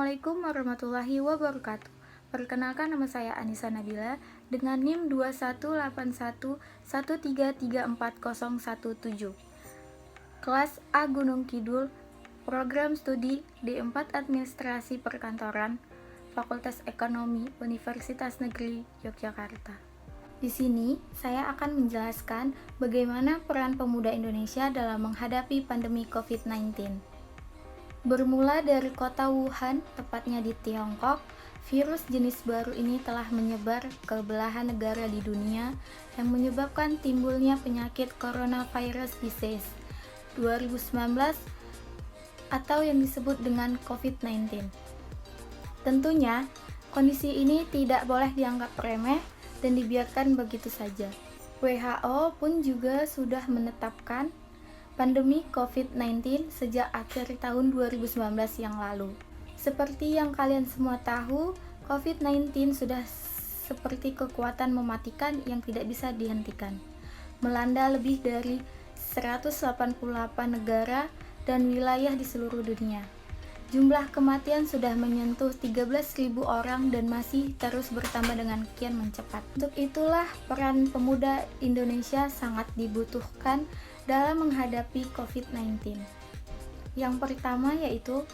Assalamualaikum warahmatullahi wabarakatuh. Perkenalkan, nama saya Anissa Nabila dengan NIM 218113340117. Kelas A Gunung Kidul, Program Studi D4 Administrasi Perkantoran, Fakultas Ekonomi Universitas Negeri Yogyakarta. Di sini saya akan menjelaskan bagaimana peran pemuda Indonesia dalam menghadapi pandemi COVID-19. Bermula dari kota Wuhan, tepatnya di Tiongkok, virus jenis baru ini telah menyebar ke belahan negara di dunia yang menyebabkan timbulnya penyakit coronavirus disease 2019 atau yang disebut dengan COVID-19. Tentunya, kondisi ini tidak boleh dianggap remeh dan dibiarkan begitu saja. WHO pun juga sudah menetapkan pandemi COVID-19 sejak akhir tahun 2019 yang lalu. Seperti yang kalian semua tahu, COVID-19 sudah seperti kekuatan mematikan yang tidak bisa dihentikan. Melanda lebih dari 188 negara dan wilayah di seluruh dunia. Jumlah kematian sudah menyentuh 13.000 orang dan masih terus bertambah dengan kian mencepat. Untuk itulah peran pemuda Indonesia sangat dibutuhkan dalam menghadapi COVID-19. Yang pertama yaitu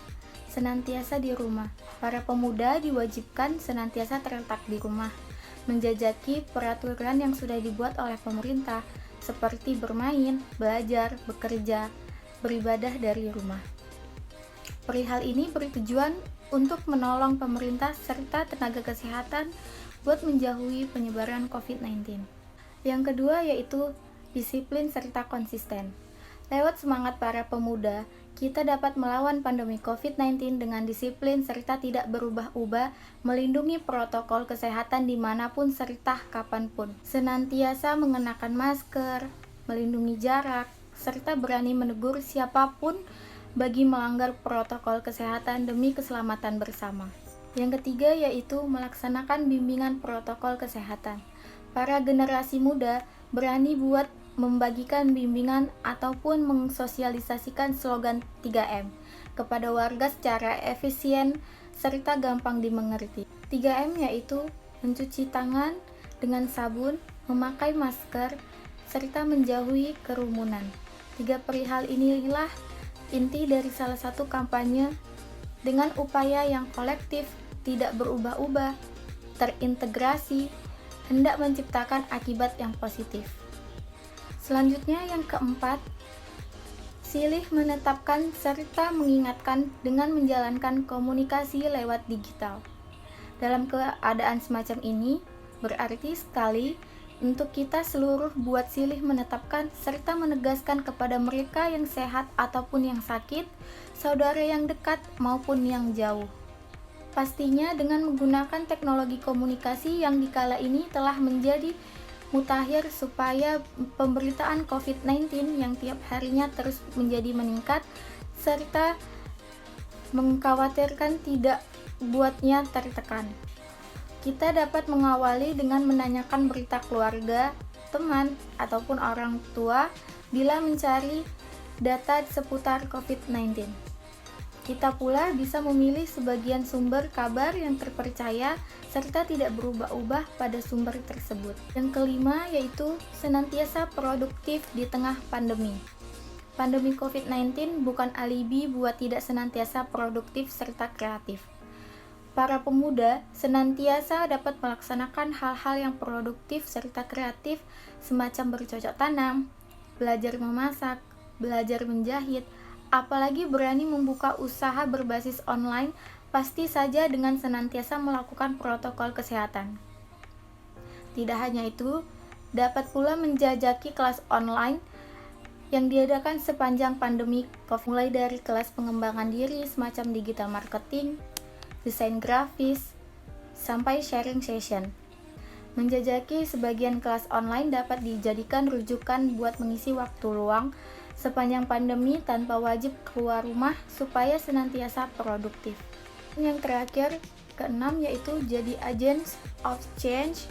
senantiasa di rumah. Para pemuda diwajibkan senantiasa terletak di rumah, menjajaki peraturan yang sudah dibuat oleh pemerintah, seperti bermain, belajar, bekerja, beribadah dari rumah. Perihal ini bertujuan untuk menolong pemerintah serta tenaga kesehatan buat menjauhi penyebaran COVID-19. Yang kedua yaitu disiplin serta konsisten. Lewat semangat para pemuda, kita dapat melawan pandemi COVID-19 dengan disiplin serta tidak berubah-ubah, melindungi protokol kesehatan dimanapun serta kapanpun. Senantiasa mengenakan masker, melindungi jarak, serta berani menegur siapapun bagi melanggar protokol kesehatan demi keselamatan bersama. Yang ketiga yaitu melaksanakan bimbingan protokol kesehatan. Para generasi muda berani buat membagikan bimbingan ataupun mensosialisasikan slogan 3M kepada warga secara efisien serta gampang dimengerti. 3M yaitu mencuci tangan dengan sabun, memakai masker, serta menjauhi kerumunan. Tiga perihal inilah inti dari salah satu kampanye dengan upaya yang kolektif, tidak berubah-ubah, terintegrasi, hendak menciptakan akibat yang positif. Selanjutnya yang keempat, silih menetapkan serta mengingatkan dengan menjalankan komunikasi lewat digital. Dalam keadaan semacam ini, berarti sekali untuk kita seluruh buat silih menetapkan serta menegaskan kepada mereka yang sehat ataupun yang sakit, saudara yang dekat maupun yang jauh. Pastinya dengan menggunakan teknologi komunikasi yang dikala ini telah menjadi mutakhir supaya pemberitaan COVID-19 yang tiap harinya terus menjadi meningkat serta mengkhawatirkan tidak buatnya tertekan. Kita dapat mengawali dengan menanyakan berita keluarga, teman, ataupun orang tua bila mencari data seputar COVID-19. Kita pula bisa memilih sebagian sumber kabar yang terpercaya serta tidak berubah-ubah pada sumber tersebut. Yang kelima yaitu senantiasa produktif di tengah pandemi. Pandemi COVID-19 bukan alibi buat tidak senantiasa produktif serta kreatif. Para pemuda senantiasa dapat melaksanakan hal-hal yang produktif serta kreatif semacam bercocok tanam, belajar memasak, belajar menjahit, apalagi berani membuka usaha berbasis online, pasti saja dengan senantiasa melakukan protokol kesehatan. Tidak hanya itu, dapat pula menjajaki kelas online yang diadakan sepanjang pandemi COVID, mulai dari kelas pengembangan diri semacam digital marketing, desain grafis, sampai sharing session. Menjajaki sebagian kelas online dapat dijadikan rujukan buat mengisi waktu luang sepanjang pandemi tanpa wajib keluar rumah supaya senantiasa produktif. Yang terakhir, keenam yaitu jadi agents of change.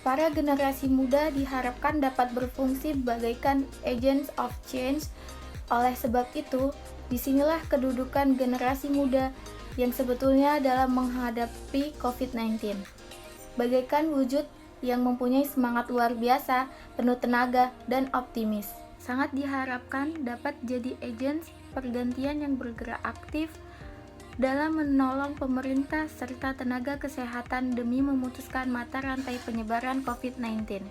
Para generasi muda diharapkan dapat berfungsi bagaikan agents of change. Oleh sebab itu, disinilah kedudukan generasi muda yang sebetulnya dalam menghadapi COVID-19. Bagaikan wujud yang mempunyai semangat luar biasa, penuh tenaga, dan optimis. Sangat diharapkan dapat jadi agents pergantian yang bergerak aktif dalam menolong pemerintah serta tenaga kesehatan demi memutuskan mata rantai penyebaran COVID-19.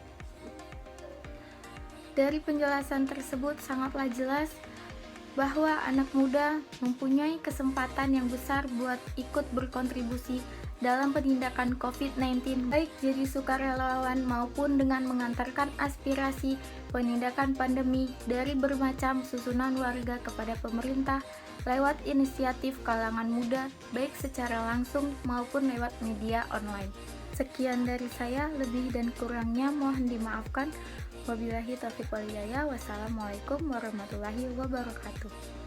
Dari penjelasan tersebut sangatlah jelas bahwa anak muda mempunyai kesempatan yang besar buat ikut berkontribusi dalam penindakan COVID-19, baik jadi sukarelawan maupun dengan mengantarkan aspirasi penindakan pandemi dari bermacam susunan warga kepada pemerintah lewat inisiatif kalangan muda, baik secara langsung maupun lewat media online. Sekian dari saya, lebih dan kurangnya mohon dimaafkan. Wabillahi taufiq wal hidayah. Wassalamualaikum warahmatullahi wabarakatuh.